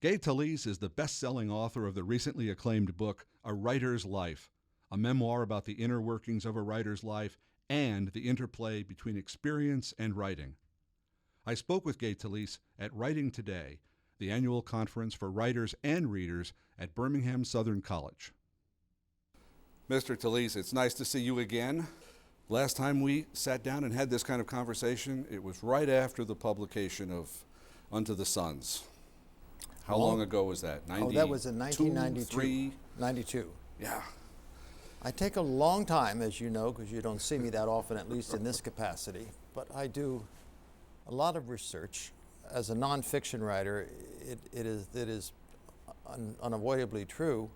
Gay Talese is the best-selling author of the recently acclaimed book, A Writer's Life, a memoir about the inner workings of a writer's life and the interplay between experience and writing. I spoke with Gay Talese at Writing Today, the annual conference for writers and readers at Birmingham Southern College. Mr. Talese, it's nice to see you again. Last time we sat down and had this kind of conversation, it was right after the publication of Unto the Suns. How long ago was that? That was in 1992. 92. Yeah. I take a long time, as you know, because you don't see me that often, at least in this capacity. But I do a lot of research. As a nonfiction writer, it is unavoidably true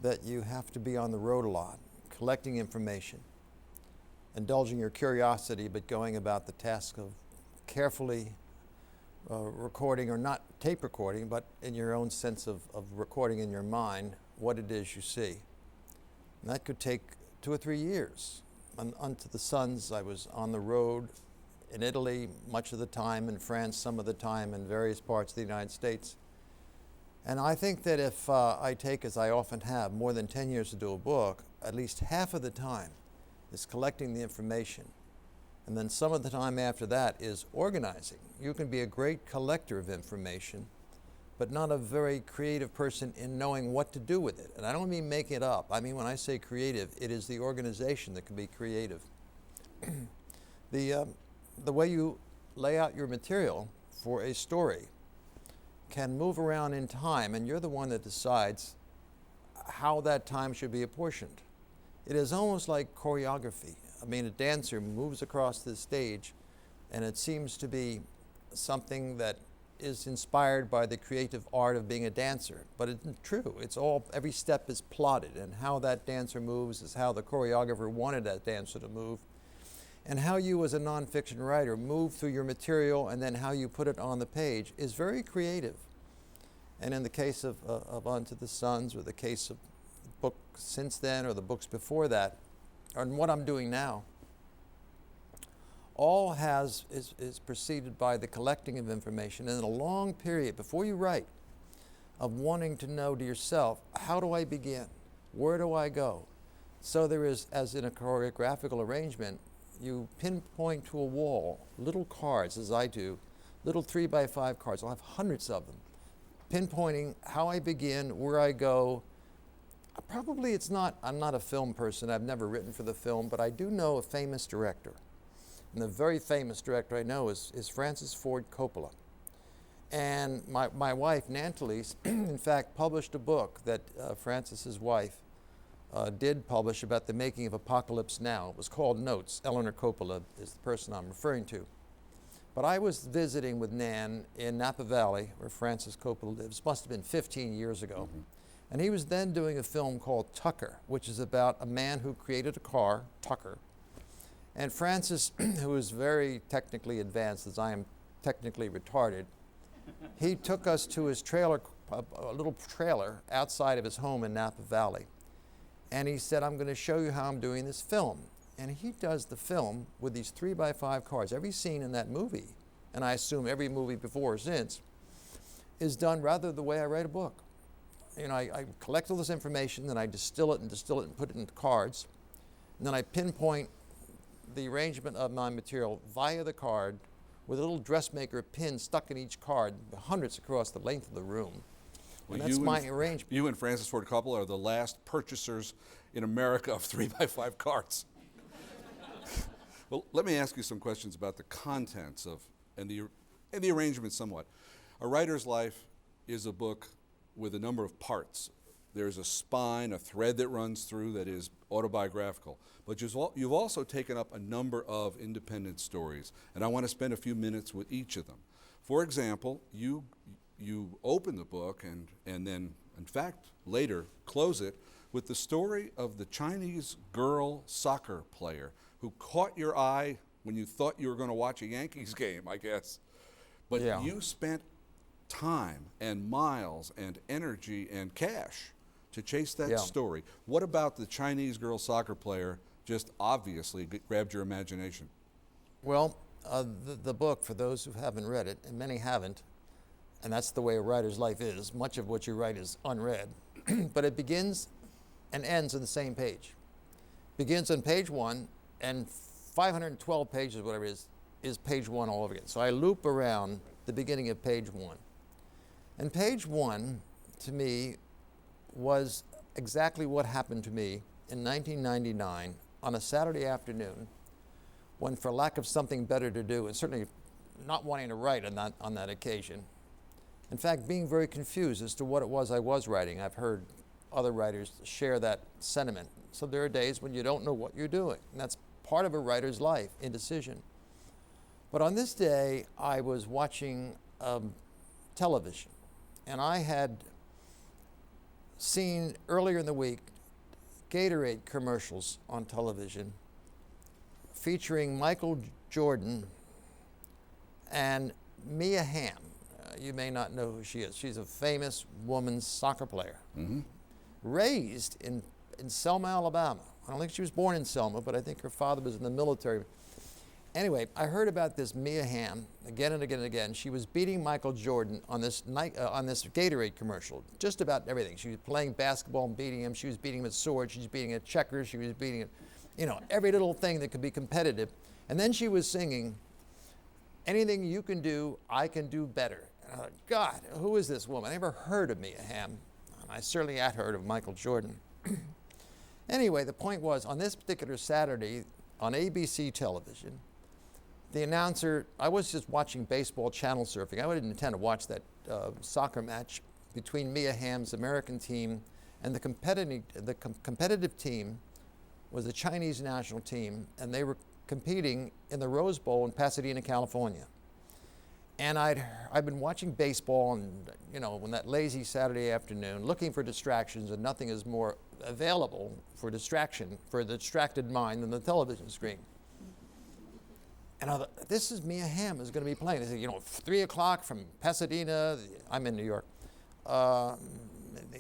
that you have to be on the road a lot, collecting information, indulging your curiosity, but going about the task of carefully recording, or not tape recording, but in your own sense of recording in your mind what it is you see. And that could take 2 or 3 years. Unto the Suns, I was on the road in Italy much of the time, in France some of the time, in various parts of the United States. And I think that if I take, as I often have, more than 10 years to do a book, at least half of the time is collecting the information. And then some of the time after that is organizing. You can be a great collector of information, but not a very creative person in knowing what to do with it. And I don't mean make it up. I mean, when I say creative, it is the organization that can be creative. The way you lay out your material for a story can move around in time, and you're the one that decides how that time should be apportioned. It is almost like choreography. I mean, a dancer moves across the stage, and it seems to be something that is inspired by the creative art of being a dancer. But it's true. It's all, every step is plotted, and how that dancer moves is how the choreographer wanted that dancer to move. And how you as a nonfiction writer move through your material and then how you put it on the page is very creative. And in the case of Unto the Suns, or the case of the book since then, or the books before that, and what I'm doing now, all is preceded by the collecting of information, and in a long period before you write of wanting to know to yourself, how do I begin? Where do I go? So there is, as in a choreographical arrangement, you pinpoint to a wall little cards, as I do, little 3x5 cards. I'll have hundreds of them, pinpointing how I begin, where I go. Probably I'm not a film person. I've never written for the film, but I do know a famous director. And the very famous director I know is Francis Ford Coppola. And my wife, Nan Talese, in fact, published a book that Francis's wife did publish about the making of Apocalypse Now. It was called Notes. Eleanor Coppola is the person I'm referring to. But I was visiting with Nan in Napa Valley, where Francis Coppola lives. Must have been 15 years ago. Mm-hmm. And he was then doing a film called Tucker, which is about a man who created a car, Tucker. And Francis, who is very technically advanced, as I am technically retarded, he took us to his trailer, a little trailer outside of his home in Napa Valley. And he said, I'm going to show you how I'm doing this film. And he does the film with these 3x5 cards. Every scene in that movie, and I assume every movie before or since, is done rather the way I write a book. You know, I collect all this information, then I distill it and put it into cards. And then I pinpoint the arrangement of my material via the card with a little dressmaker pin stuck in each card, hundreds across the length of the room. Well, and that's my arrangement. You and Francis Ford Coppola are the last purchasers in America of 3x5 cards. Well, let me ask you some questions about the contents of and the arrangement somewhat. A Writer's Life is a book with a number of parts. There's a spine, a thread that runs through that is autobiographical. But you've also taken up a number of independent stories, and I want to spend a few minutes with each of them. For example, you open the book and then, in fact, later close it with the story of the Chinese girl soccer player who caught your eye when you thought you were going to watch a Yankees game, I guess. But yeah. You spent time and miles and energy and cash to chase that story. What about the Chinese girl soccer player just obviously grabbed your imagination? Well, the book, for those who haven't read it, and many haven't, and that's the way a writer's life is. Much of what you write is unread, but it begins and ends on the same page. Begins on page 1, and 512 pages, whatever it is page 1 all over again. So I loop around the beginning of page 1. And page 1, to me, was exactly what happened to me in 1999 on a Saturday afternoon, when, for lack of something better to do, and certainly not wanting to write on that occasion, in fact, being very confused as to what it was I was writing. I've heard other writers share that sentiment. So there are days when you don't know what you're doing, and that's part of a writer's life, indecision. But on this day, I was watching television, and I had seen earlier in the week Gatorade commercials on television featuring Michael Jordan and Mia Hamm. You may not know who she is. She's a famous women's soccer player, raised in Selma, Alabama. I don't think she was born in Selma, but I think her father was in the military. Anyway, I heard about this Mia Hamm again and again and again. She was beating Michael Jordan on this Gatorade commercial, just about everything. She was playing basketball and beating him. She was beating him with swords. She was beating him at checkers. She was beating him, every little thing that could be competitive. And then she was singing, "Anything you can do, I can do better." And I thought, God, who is this woman? I never heard of Mia Hamm. And I certainly had heard of Michael Jordan. Anyway, the point was, on this particular Saturday on ABC television, the announcer, I was just watching baseball channel surfing. I didn't intend to watch that soccer match between Mia Hamm's American team and the competitive team was the Chinese national team, and they were competing in the Rose Bowl in Pasadena, California. And I'd been watching baseball, and on that lazy Saturday afternoon, looking for distractions, and nothing is more available for distraction for the distracted mind than the television screen. And I thought, this is Mia Hamm is going to be playing. They said, 3 o'clock from Pasadena. I'm in New York. The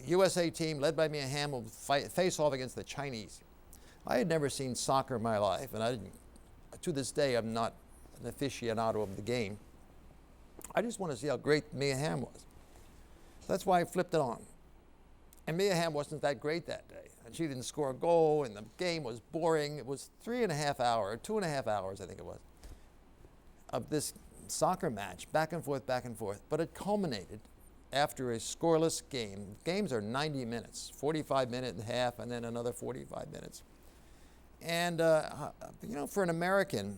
USA team, led by Mia Hamm, will face off against the Chinese. I had never seen soccer in my life, and to this day, I'm not an aficionado of the game. I just want to see how great Mia Hamm was. That's why I flipped it on. And Mia Hamm wasn't that great that day. And she didn't score a goal, and the game was boring. It was 2.5 hours, I think it was, of this soccer match, back and forth. But it culminated after a scoreless game. Games are 90 minutes, 45-minute and a half, and then another 45 minutes. And, for an American,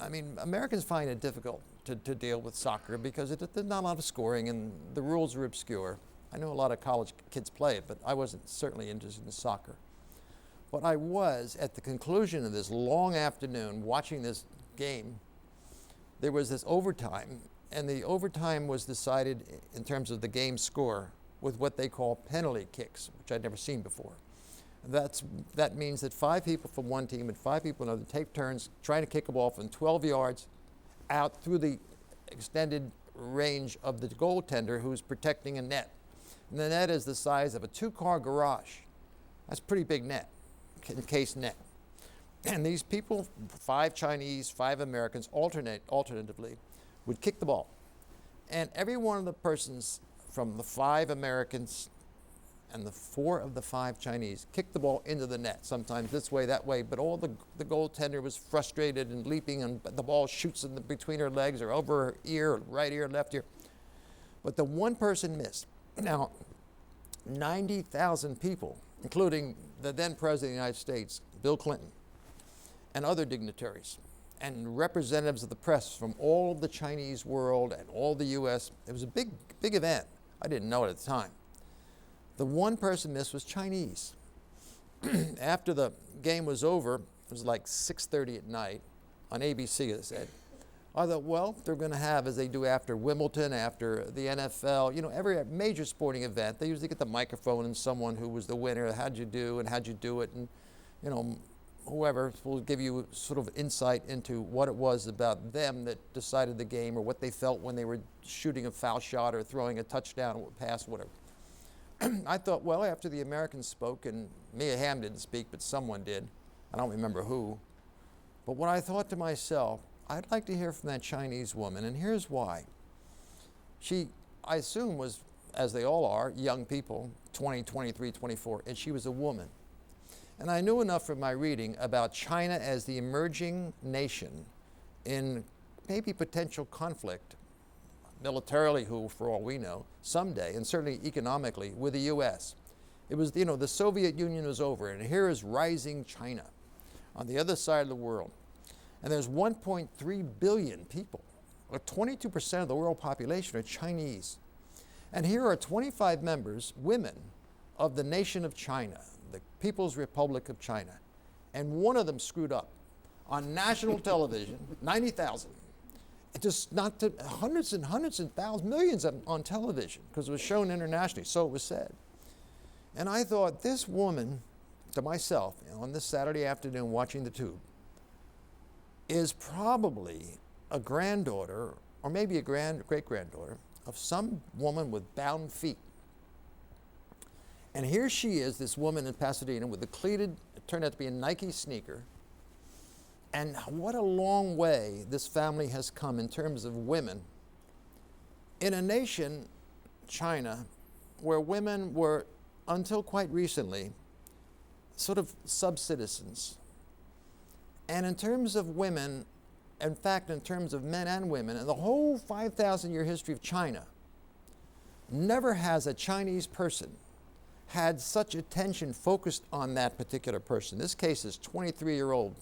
Americans find it difficult to deal with soccer because there's not a lot of scoring and the rules are obscure. I know a lot of college kids play it, but I wasn't certainly interested in soccer. But I was, at the conclusion of this long afternoon, watching this game. There was this overtime, and the overtime was decided in terms of the game score with what they call penalty kicks, which I'd never seen before. That means that 5 people from one team and 5 people from another take turns trying to kick a ball from 12 yards out through the extended range of the goaltender who's protecting a net. And the net is the size of a 2-car garage. That's a pretty big net, encased net. And these people, 5 Chinese, 5 Americans, alternatively, would kick the ball. And every one of the persons from the 5 Americans and the 4 of the 5 Chinese kicked the ball into the net, sometimes this way, that way, but all the goaltender was frustrated and leaping, and the ball shoots in between her legs or over her ear, right ear, left ear. But the one person missed. Now, 90,000 people, including the then President of the United States, Bill Clinton, and other dignitaries, and representatives of the press from all of the Chinese world and all the U.S. It was a big event. I didn't know it at the time. The one person missed was Chinese. After the game was over, it was like 6:30 at night on ABC, they said. I thought, well, they're going to have, as they do after Wimbledon, after the NFL, every major sporting event, they usually get the microphone and someone who was the winner, how'd you do and how'd you do it, and, whoever will give you sort of insight into what it was about them that decided the game or what they felt when they were shooting a foul shot or throwing a touchdown or pass, whatever. I thought, well, after the Americans spoke, and Mia Hamm didn't speak, but someone did, I don't remember who, but what I thought to myself, I'd like to hear from that Chinese woman, and here's why. She I assume was, as they all are, young people, 20, 23, 24, and she was a woman. And I knew enough from my reading about China as the emerging nation in maybe potential conflict, militarily, who, for all we know, someday, and certainly economically, with the U.S. It was, the Soviet Union was over, and here is rising China on the other side of the world. And there's 1.3 billion people, or 22% of the world population are Chinese. And here are 25 members, women, of the nation of China, the People's Republic of China. And one of them screwed up on national television, 90,000. Just not to hundreds and thousands, millions on television, because it was shown internationally, so it was said. And I thought, this woman, to myself, on this Saturday afternoon watching the Tube, is probably a granddaughter, or maybe a great-granddaughter, of some woman with bound feet. And here she is, this woman in Pasadena, with the cleated, it turned out to be a Nike sneaker. And what a long way this family has come in terms of women in a nation, China, where women were, until quite recently, sort of sub-citizens. And in terms of women, in fact, in terms of men and women, in the whole 5,000-year history of China, never has a Chinese person had such attention focused on that particular person. This case is 23-year-old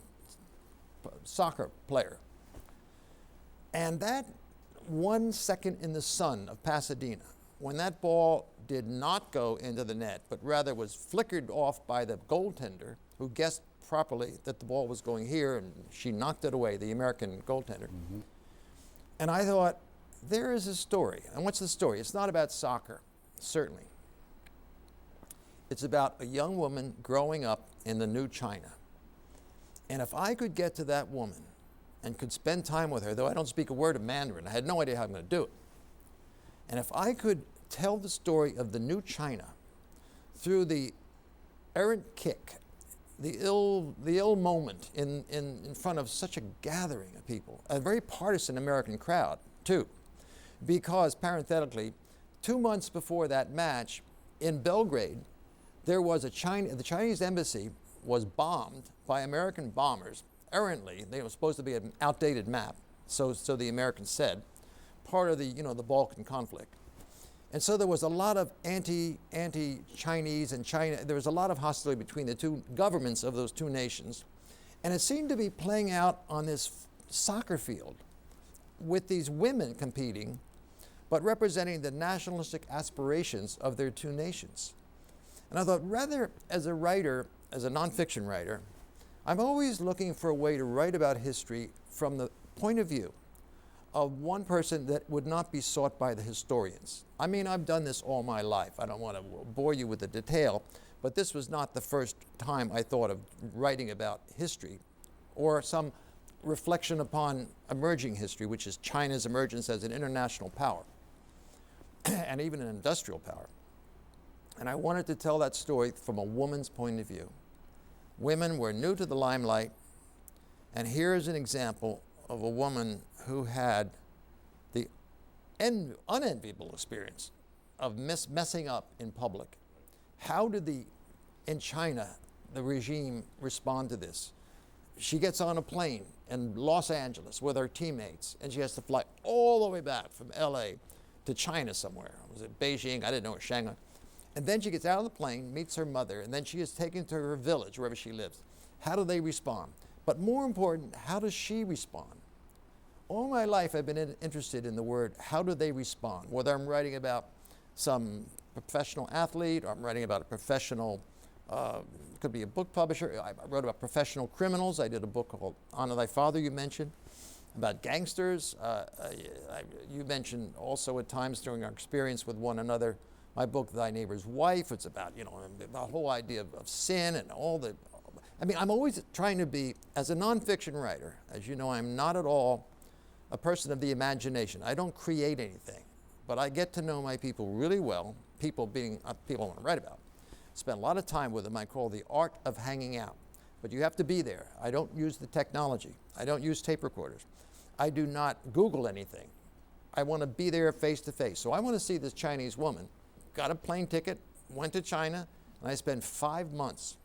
soccer player. And that 1 second in the sun of Pasadena, when that ball did not go into the net, but rather was flickered off by the goaltender, who guessed properly that the ball was going here, and she knocked it away, the American goaltender. Mm-hmm. And I thought, there is a story. And what's the story? It's not about soccer, certainly. It's about a young woman growing up in the new China. And if I could get to that woman and could spend time with her, though I don't speak a word of Mandarin, I had no idea how I'm going to do it. And if I could tell the story of the new China through the errant kick, the ill moment in front of such a gathering of people, a very partisan American crowd, too, because, parenthetically, 2 months before that match in Belgrade, there was the Chinese embassy was bombed by American bombers errantly. They were supposed to be an outdated map, so the Americans said, part of the Balkan conflict. And so there was a lot of anti-Chinese and China. There was a lot of hostility between the two governments of those two nations. And it seemed to be playing out on this soccer field with these women competing, but representing the nationalistic aspirations of their two nations. And I thought, rather as a writer, as a nonfiction writer, I'm always looking for a way to write about history from the point of view of one person that would not be sought by the historians. I mean, I've done this all my life. I don't want to bore you with the detail, but this was not the first time I thought of writing about history or some reflection upon emerging history, which is China's emergence as an international power and even an industrial power. And I wanted to tell that story from a woman's point of view. Women were new to the limelight, and here's an example of a woman who had the unenviable experience of messing up in public. How did in China, the regime respond to this? She gets on a plane in Los Angeles with her teammates, and she has to fly all the way back from LA to China somewhere. Was it Beijing? I didn't know, it was Shanghai. And then she gets out of the plane, meets her mother, and then she is taken to her village, wherever she lives. How do they respond? But more important, how does she respond? All my life I've been interested in the word, how do they respond? Whether I'm writing about some professional athlete, or I'm writing about a professional, could be a book publisher. I wrote about professional criminals. I did a book called Honor Thy Father, you mentioned, about gangsters. You mentioned also at times during our experience with one another, my book, Thy Neighbor's Wife. It's about, the whole idea of sin and all the, I'm always trying to be, as a nonfiction writer, as you know, I'm not at all a person of the imagination. I don't create anything, but I get to know my people really well, people being people I want to write about. Spend a lot of time with them. I call the art of hanging out, but you have to be there. I don't use the technology. I don't use tape recorders. I do not Google anything. I want to be there face to face. So I want to see this Chinese woman. Got a plane ticket, went to China, and I spent 5 months.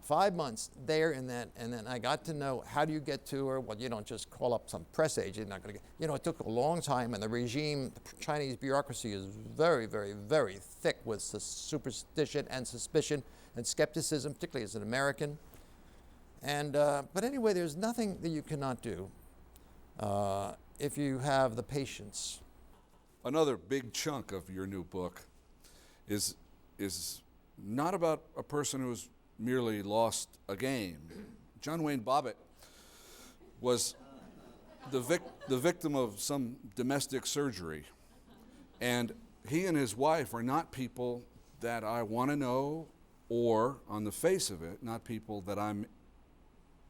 5 months there in that, and then I got to know, how do you get to her? Well, you don't just call up some press agent. You're not going to get, it took a long time, and the regime, the Chinese bureaucracy is very, very, very thick with superstition and suspicion and skepticism, particularly as an American. And, but anyway, there's nothing that you cannot do if you have the patience. Another big chunk of your new book is not about a person who's merely lost a game. John Wayne Bobbitt was the victim of some domestic surgery, and he and his wife are not people that I want to know, or on the face of it, not people that I'm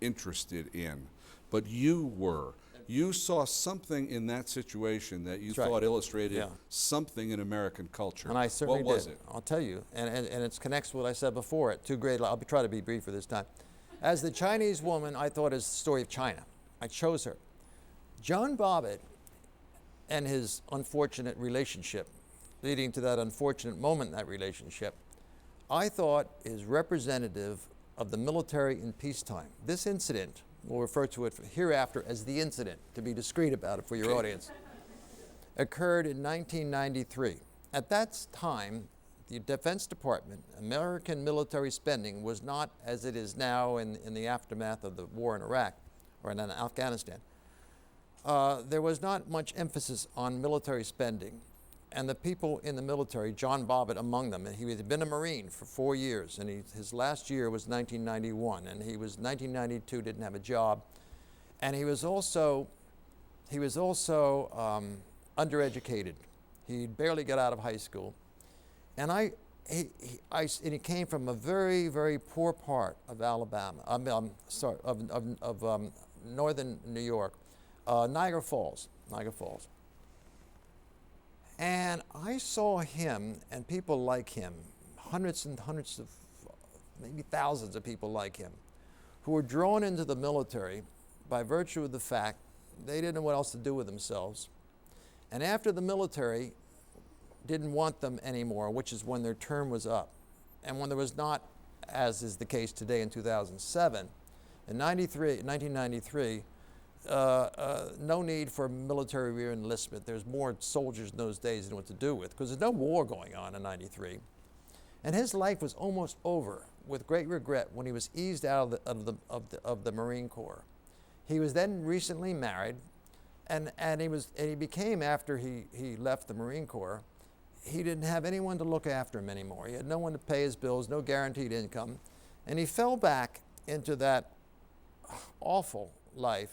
interested in. But you were. You saw something in that situation that you thought illustrated something in American culture. And I certainly did. What was it? I'll tell you, and it connects to what I said before. At 2 grade level, I'll try to be briefer this time. As the Chinese woman, I thought is the story of China. I chose her. John Bobbitt and his unfortunate relationship, leading to that unfortunate moment in that relationship, I thought is representative of the military in peacetime. This incident, we'll refer to it hereafter as the incident, to be discreet about it for your audience, occurred in 1993. At that time, the Defense Department, American military spending was not as it is now in the aftermath of the war in Iraq or in Afghanistan. There was not much emphasis on military spending. And the people in the military, John Bobbitt among them, and he had been a Marine for 4 years, and his last year was 1991, and he was 1992, didn't have a job, and he was also undereducated. He barely got out of high school, and he came from a very, very poor part of Alabama. Northern New York, Niagara Falls. And I saw him and people like him, hundreds and hundreds of, maybe thousands of people like him, who were drawn into the military by virtue of the fact they didn't know what else to do with themselves. And after the military didn't want them anymore, which is when their term was up, and when there was not, as is the case today in 2007, in 1993, no need for military re-enlistment. There's more soldiers in those days than what to do with, because there's no war going on in 93. And his life was almost over, with great regret, when he was eased out of the Marine Corps. He was then recently married, and he became, after he left the Marine Corps, he didn't have anyone to look after him anymore. He had no one to pay his bills, no guaranteed income, and he fell back into that awful life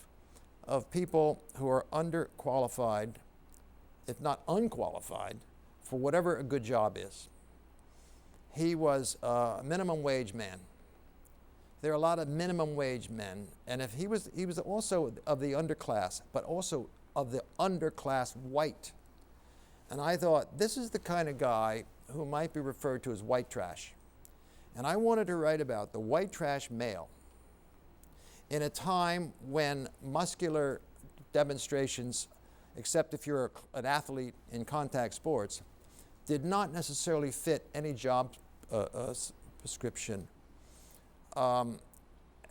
of people who are underqualified, if not unqualified, for whatever a good job is. He was a minimum wage man. There are a lot of minimum wage men, and if he was also of the underclass, but also of the underclass white. And I thought, this is the kind of guy who might be referred to as white trash. And I wanted to write about the white trash male in a time when muscular demonstrations, except if you're an athlete in contact sports, did not necessarily fit any job prescription.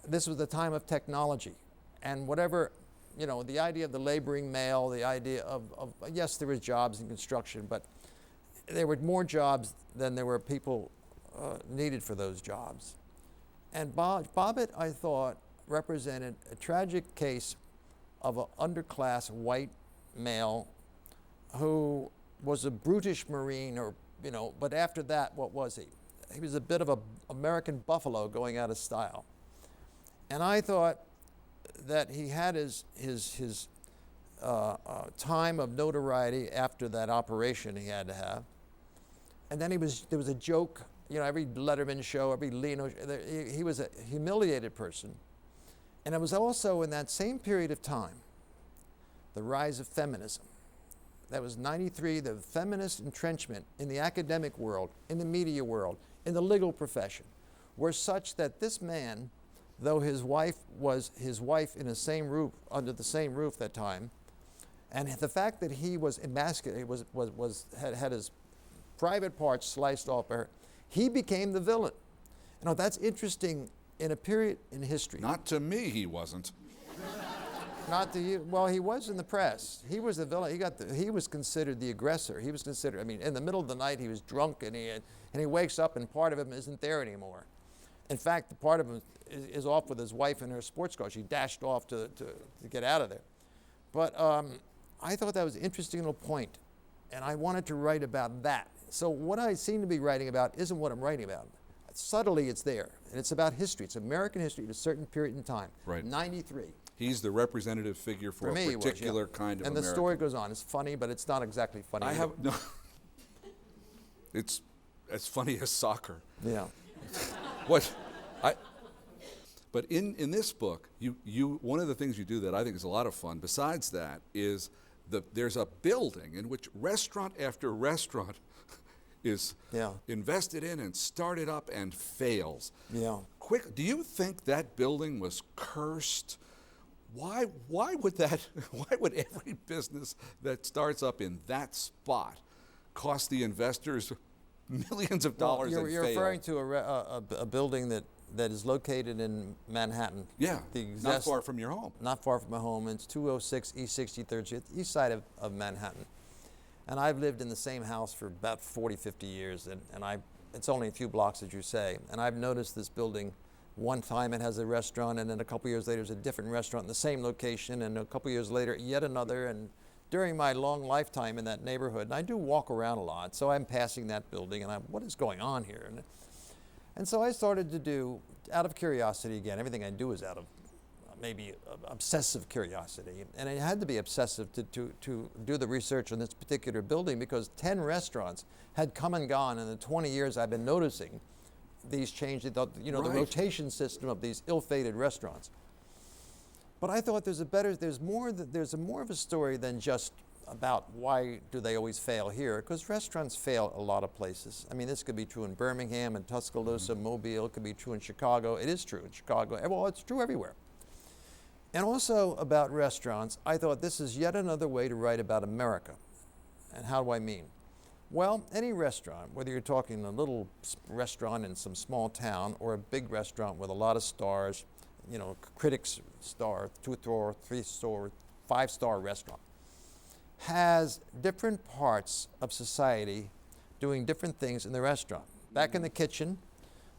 This was the time of technology, and whatever, the idea of the laboring male, the idea of yes, there was jobs in construction, but there were more jobs than there were people needed for those jobs. And Bobbitt, I thought, represented a tragic case of an underclass white male who was a brutish Marine, but after that, what was he? He was a bit of an American buffalo going out of style. And I thought that he had his time of notoriety after that operation he had to have. And then there was a joke, every Letterman show, every Leno, he was a humiliated person. And it was also in that same period of time, the rise of feminism. That was 93, the feminist entrenchment in the academic world, in the media world, in the legal profession, were such that this man, though his wife was his wife in the same roof, under the same roof that time, And the fact that he was emasculated, had his private parts sliced off by her, he became the villain. You know, that's interesting in a period in history. Not to me, he wasn't. Not to you. Well, he was in the press. He was the villain. He was considered the aggressor. He was considered, I mean, in the middle of the night, he was drunk, and he wakes up, and part of him isn't there anymore. In fact, the part of him is off with his wife in her sports car. She dashed off to get out of there. But I thought that was an interesting little point, and I wanted to write about that. So what I seem to be writing about isn't what I'm writing about. Subtly, it's there, and it's about history. It's American history at a certain period in time. Right. 93. He's the representative figure for me, a particular kind of And American. the story goes on. It's funny, but it's not exactly funny. I have no. It's as funny as soccer. Yeah. But in this book, you one of the things you do that I think is a lot of fun. Besides that, is there's a building in which restaurant after restaurant is invested in and started up and fails. Yeah. Do you think that building was cursed? Why would every business that starts up in that spot cost the investors millions of dollars and fail? You're referring to a building that is located in Manhattan. Yeah, not far from your home. Not far from my home. It's 206 East 63rd Street, east side of Manhattan. And I've lived in the same house for about 40, 50 years, and it's only a few blocks, as you say. And I've noticed this building. One time it has a restaurant, and then a couple years later there's a different restaurant in the same location, and a couple years later yet another. And during my long lifetime in that neighborhood, and I do walk around a lot, so I'm passing that building, and what is going on here? And so I started to do, out of curiosity again, everything I do is out of maybe obsessive curiosity. And it had to be obsessive to do the research on this particular building, because 10 restaurants had come and gone in the 20 years I've been noticing these changes, the rotation system of these ill-fated restaurants. But I thought there's more of a story than just about why do they always fail here, because restaurants fail a lot of places. I mean, this could be true in Birmingham and Tuscaloosa, Mobile. It could be true in Chicago. It is true in Chicago. Well, it's true everywhere. And also about restaurants, I thought this is yet another way to write about America. And how do I mean? Well, any restaurant, whether you're talking a little restaurant in some small town or a big restaurant with a lot of stars, critics star, 2-star, 3-star, 5-star restaurant, has different parts of society doing different things in the restaurant. Back in the kitchen,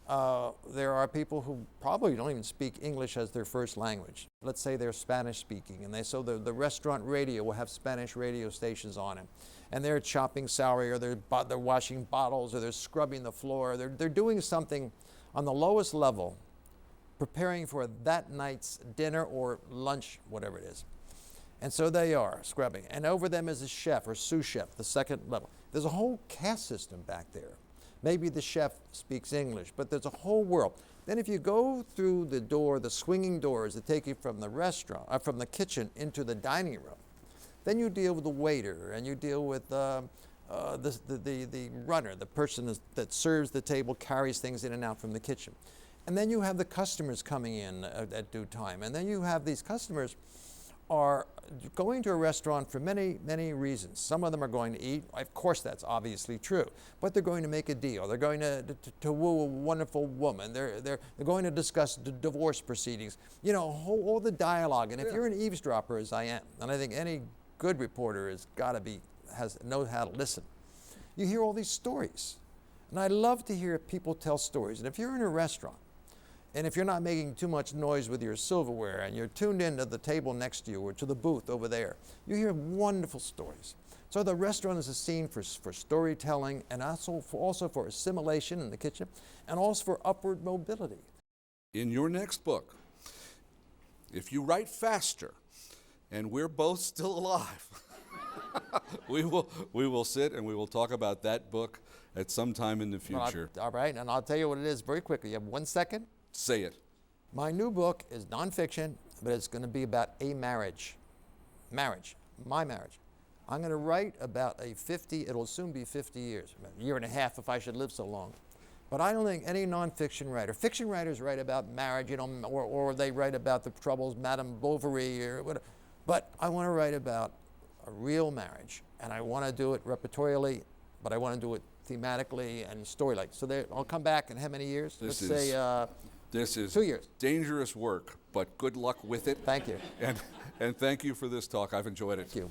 there are people who probably don't even speak English as their first language. Let's say they're Spanish speaking, and the restaurant radio will have Spanish radio stations on it. And they're chopping celery, or they're washing bottles, or they're scrubbing the floor. They're doing something on the lowest level, preparing for that night's dinner or lunch, whatever it is. And so they are scrubbing. And over them is a chef or sous chef, the second level. There's a whole caste system back there. Maybe the chef speaks English, but there's a whole world. Then if you go through the door, the swinging doors that take you from the restaurant, from the kitchen into the dining room, then you deal with the waiter, and you deal with the runner, the person that serves the table, carries things in and out from the kitchen. And then you have the customers coming in at due time. And then you have these customers are going to a restaurant for many, many reasons. Some of them are going to eat. Of course, that's obviously true. But they're going to make a deal. They're going to woo a wonderful woman. They're going to discuss divorce proceedings. All the dialogue. And if you're an eavesdropper, as I am, and I think any good reporter knows how to listen, you hear all these stories. And I love to hear people tell stories. And if you're in a restaurant, and if you're not making too much noise with your silverware, and you're tuned into the table next to you or to the booth over there, you hear wonderful stories. So the restaurant is a scene for storytelling, and also for assimilation in the kitchen, and also for upward mobility. In your next book, if you write faster, and we're both still alive, we will sit and we will talk about that book at some time in the future. All right, and I'll tell you what it is very quickly. You have 1 second? Say it. My new book is nonfiction, but it's going to be about a marriage. My marriage. I'm going to write about it'll soon be 50 years, a year and a half if I should live so long. But I don't think any nonfiction writer, fiction writers write about marriage, or they write about the troubles, Madame Bovary or whatever. But I want to write about a real marriage, and I want to do it repertorially, but I want to do it thematically and story-like. So I'll come back in how many years? This Let's say this is 2 years. dangerous work, but good luck with it. Thank you. And thank you for this talk. I've enjoyed it. Thank you.